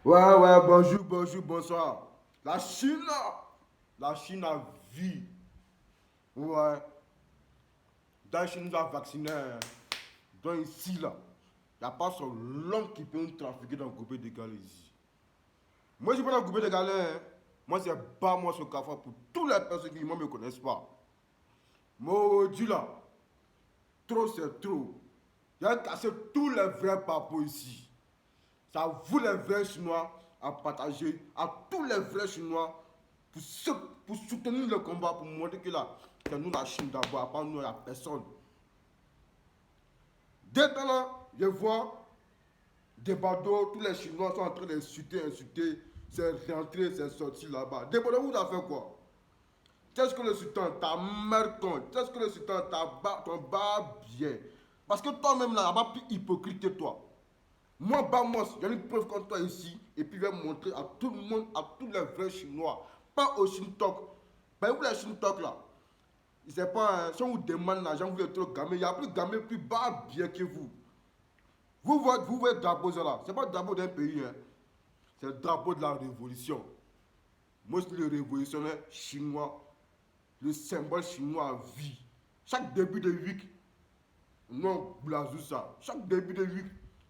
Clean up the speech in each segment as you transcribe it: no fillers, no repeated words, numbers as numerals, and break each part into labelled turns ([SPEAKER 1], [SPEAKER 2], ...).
[SPEAKER 1] Ouais, ouais, bonjour, bonjour, bonsoir. La Chine a vie. Ouais, dans la Chine nous a vaccinés. Hein. Donc ici, là, il n'y a pas son l'homme qui peut nous trafiquer dans le gobelet de galets ici. Moi, je suis pas dans le gobelet de galets. Hein. Moi, c'est pas moi ce café pour toutes les personnes qui ne me connaissent pas. Maudit là, trop c'est trop. Il a cassé tous les vrais papos ici. Ça vous les vrais Chinois à partager à tous les vrais Chinois pour, pour soutenir le combat, pour montrer que là, c'est nous la Chine d'abord, à part nous, il n'y a personne. Dès là, je vois des badauds, tous les Chinois sont en train d'insulter, c'est rentré, c'est sorti là-bas. Des badauds, vous avez fait quoi? Qu'est-ce que le sultan t'a mère compte? Qu'est-ce que le sultan ton bas bien? Parce que toi-même là, là-bas, plus hypocrite que toi. Moi, Bamos, j'ai une preuve contre toi ici, et puis je vais montrer à tout le monde, à tous les vrais Chinois, pas aux Shintok. Ben, vous les Shintok là, c'est pas, si on vous demande l'argent, vous êtes trop gamé, il y a plus gamé plus bas bien que vous. Vous voyez le drapeau là, c'est pas le drapeau d'un pays, hein. C'est le drapeau de la révolution. Moi, je suis le révolutionnaire chinois, le symbole chinois à vie. Chaque début de week, non, blasou ça. Chaque début de week,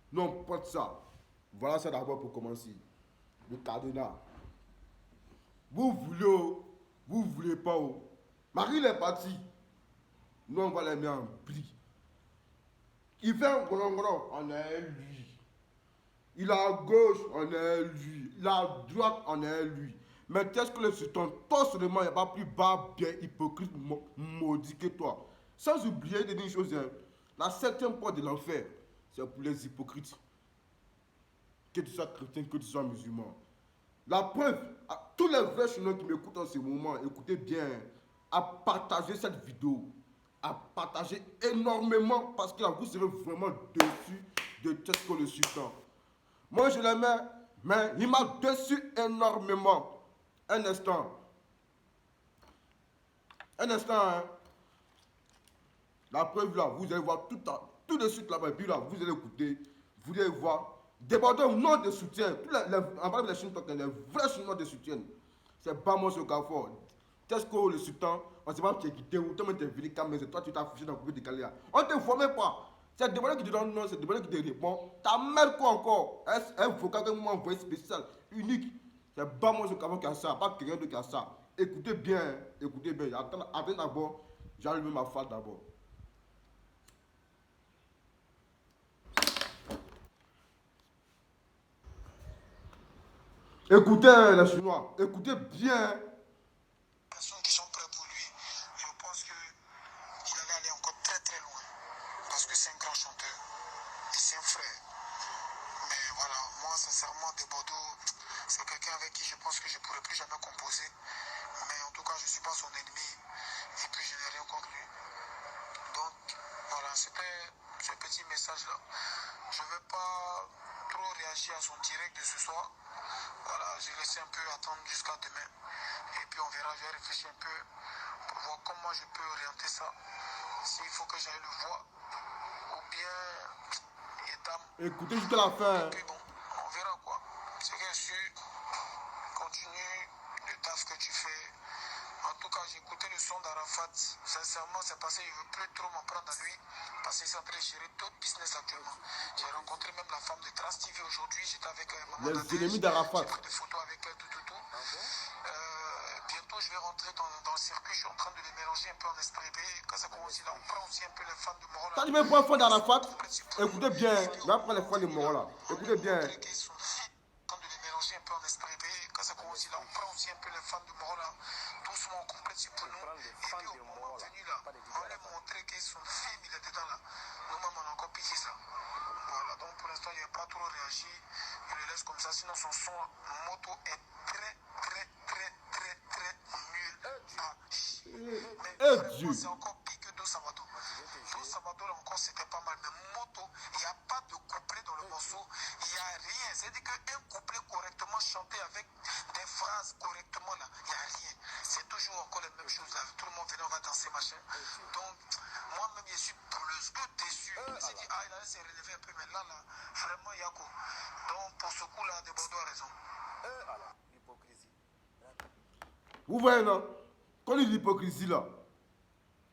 [SPEAKER 1] non, pas de ça. Voilà ça d'abord pour commencer. Le cadenas. Vous voulez, oh, vous voulez pas. Oh. Marie est parti. Nous, on va les mettre en pli. Il fait un gros, on est lui. Il a à gauche, on est lui. Il a à droite, on est lui. Mais qu'est-ce que le sultan, toi seulement, il n'y a pas plus bas, bien hypocrite, maudit que toi. Sans oublier de dire une chose, hein, la septième porte de l'enfer, c'est pour les hypocrites. Que tu sois chrétien, que tu sois musulman. La preuve, à tous les vrais Chinois qui m'écoutent en ce moment, écoutez bien, à partager cette vidéo, à partager énormément, parce que là, vous serez vraiment dessus de qu'est-ce que le sultan. Moi, je l'aimais, mais il m'a déçu énormément. Un instant. Un instant, hein. La preuve là, vous allez voir tout de suite là-bas, et puis là, vous allez écouter, vous allez voir. Débordant non de soutien. En parlant de la Chine, les vrais Chinois de soutien. C'est pas moi ce carrefour. Qu'est-ce que le sultan, on ne sait pas qui est quitté ou toi-même tu es venu quand même, c'est toi tu t'es affiché dans le groupe de Galia. On ne te voit même pas. C'est Débordant qui te donne non, c'est Débordant qui te répond. Ta mère quoi encore? Un vocal que moi envoyé spécial, unique. C'est pas moi ce carrefour qui a ça, pas quelqu'un d'autre qui a ça. Écoutez bien, hein, écoutez bien. Attends d'abord, j'allume ma face d'abord. Écoutez les Chinois, écoutez bien.
[SPEAKER 2] Personnes qui sont prêtes pour lui, je pense qu'il allait aller encore très très loin. Parce que c'est un grand chanteur et c'est un frère. Mais voilà, moi sincèrement, de Bordeaux, c'est quelqu'un avec qui je pense que je ne pourrai plus jamais composer. Mais en tout cas, je ne suis pas son ennemi et puis je n'ai rien contre lui. Donc voilà, c'était ce petit message-là. Je ne vais pas trop réagir à son direct de ce soir. Voilà, j'ai laissé un peu attendre jusqu'à demain. Et puis on verra, je vais réfléchir un peu pour voir comment je peux orienter ça. S'il faut que j'aille le voir. Ou bien,
[SPEAKER 1] écoutez jusqu'à la fin.
[SPEAKER 2] Et puis bon, on verra quoi. C'est bien sûr, continue le taf que tu fais. En tout cas, j'ai écouté le son d'Arafat. Sincèrement, c'est passé, je ne veux plus trop m'en prendre à lui. Parce qu'il est en train de gérer d'autres business actuellement. J'ai rencontré même la femme de Trans TV aujourd'hui. J'étais avec Maman
[SPEAKER 1] Les ennemis d'Arafat.
[SPEAKER 2] J'ai pris des photos avec elle, tout. Bientôt, je vais rentrer dans le circuit. Je suis en train de les mélanger un peu en SPB. Quand ça commence, là, on prend aussi un peu les fans de Morola.
[SPEAKER 1] T'as dit même pas un fan d'Arafat? Écoutez bien, je vais prendre les fans de Morola. Écoutez bien.
[SPEAKER 2] De les mélanger un peu en SPB. Quand ça commence, là, on prend aussi un peu les fans de Morola. Doucement, on complète pour nous. Et puis, au moment venu, là, on leur montrer que son film, il était dans là. Nous-mêmes, on a encore piqué ça. Voilà, donc pour l'instant, il n'a pas trop réagi. Il le laisse comme ça. Sinon, son son moto est très nul à chier. Mais vraiment, c'est encore pire que Dos Sabato. Dos Sabato, là encore, c'était pas mal. Mais moto, il n'y a pas de couplet dans le morceau. Il n'y a rien. C'est-à-dire qu'un couplet correctement chanté avec des phrases correctement, là, il n'y a rien. C'est toujours encore les mêmes choses là. Tout le monde venait, on va danser, machin. Donc, moi-même, je suis plus que déçu. Je me suis dit, il allait se relever un peu, mais là, vraiment, Yako. Donc, pour ce coup-là, de Bordeaux a raison.
[SPEAKER 1] Vous voyez, non? Quand il dit l'hypocrisie là,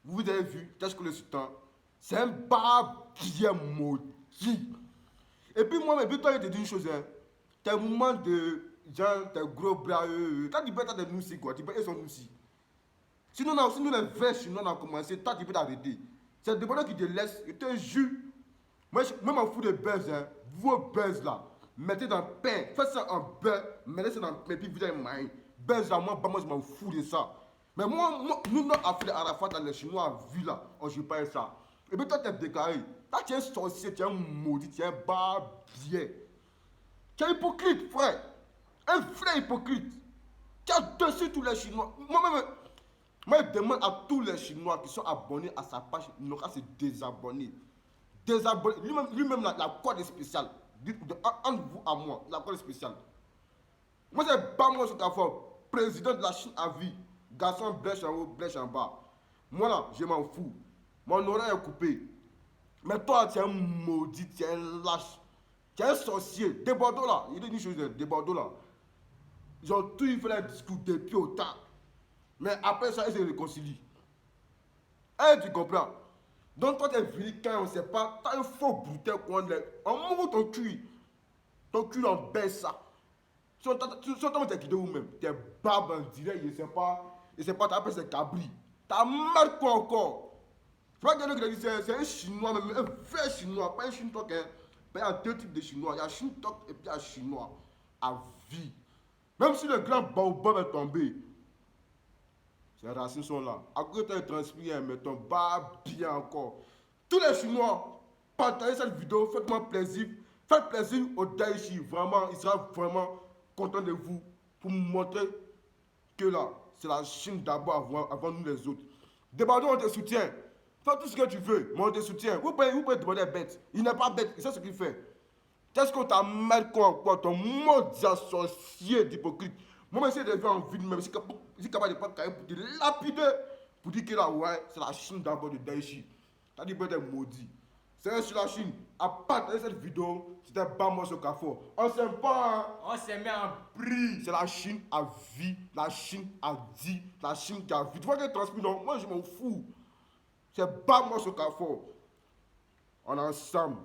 [SPEAKER 1] vous avez vu, qu'est-ce que le sultan? C'est un bien maudit. Et puis moi, mais puis toi, je te dis une chose, hein. Tes mouvements de genre, tes gros bras, quand tu peux t'as des noussis, quoi, tu peux être son noussis. Sinon, les vrais chinois ont commencé, toi, tu peux t'arrêter. C'est des bonheurs qui te laissent, je te jure. Moi, je m'en fous de buzz, hein. Vos buzz là, mettez dans le pain, faites ça en beurre, mettez ça dans le pain, puis vous avez maïs. Buzz là, moi, je m'en fous de ça. Mais nous, notre affaire Arafat, dans les Chinois, a vu là, on ne joue pas ça. Et puis toi, tu es déclaré. Toi, tu es un sorcier, tu es un maudit, tu es un barbier. Tu es hypocrite, frère. Un vrai hypocrite. Tu as dessus tous les Chinois. Moi, je demande à tous les Chinois qui sont abonnés à sa page, ils n'ont qu'à se désabonner. Désabonner. Lui-même la code est spéciale. Entre vous à moi, la code est spéciale. Moi, c'est pas moi, président de la Chine à vie. Garçon, blèche en haut, blèche en bas. Moi, là, je m'en fous. Mon oreille est coupée. Mais toi, tu es un maudit, tu es un lâche. Tu es un sorcier. Des Bordeaux, là. Il dit une chose, des Bordeaux, là. Ils ont tout, ils font un discours depuis autant. Mais après ça, ils se réconcilient. Eh, tu comprends? Donc, toi, tu es venu quand on ne sait pas. Tu as un faux bouteille qu'on est. On monte ton cul. Ton cul, on baisse ça. Sur toi, tu es quitté où-même. Tu es barbe en direct, je ne sais pas. Je ne sais pas, tu appelles c'est cabri. Tu as mal quoi encore? Je crois que dit c'est un chinois, même un vrai chinois, pas un chinois qui est. Il y a deux types de chinois. Il y a chinois et puis il y a chinois. À vie. Même si le grand baobab est tombé, ces racines sont là. À côté, tu transpires, mais ton bas bien encore. Tous les Chinois, partagez cette vidéo, faites-moi plaisir. Faites plaisir au Daichi. Vraiment, il sera vraiment content de vous pour me montrer que là, c'est la Chine d'abord avant nous les autres. Débardons, on te soutient. Fais tout ce que tu veux, mais on te soutient. Vous pouvez demander bête. Il n'est pas bête, il sait ce qu'il fait. Qu'est-ce qu'on t'a mal quoi, ton maudit associé d'hypocrite. Moi, j'essaie de faire en vie de même. Je suis capable de prendre carré pour te lapider. Pour dire que là, ouais, c'est la Chine d'abord de Daichi. T'as dit, peut-être maudit. C'est sur la Chine. À partir de cette vidéo, c'était pas moi ce carrefour. On s'aime pas, hein.
[SPEAKER 3] On s'est mis en prix.
[SPEAKER 1] C'est la Chine à vie. La Chine a dit. La Chine qui a vie. Tu vois qu'elle transpire, non? Moi, je m'en fous. C'est pas moi ce carrefour. On est ensemble.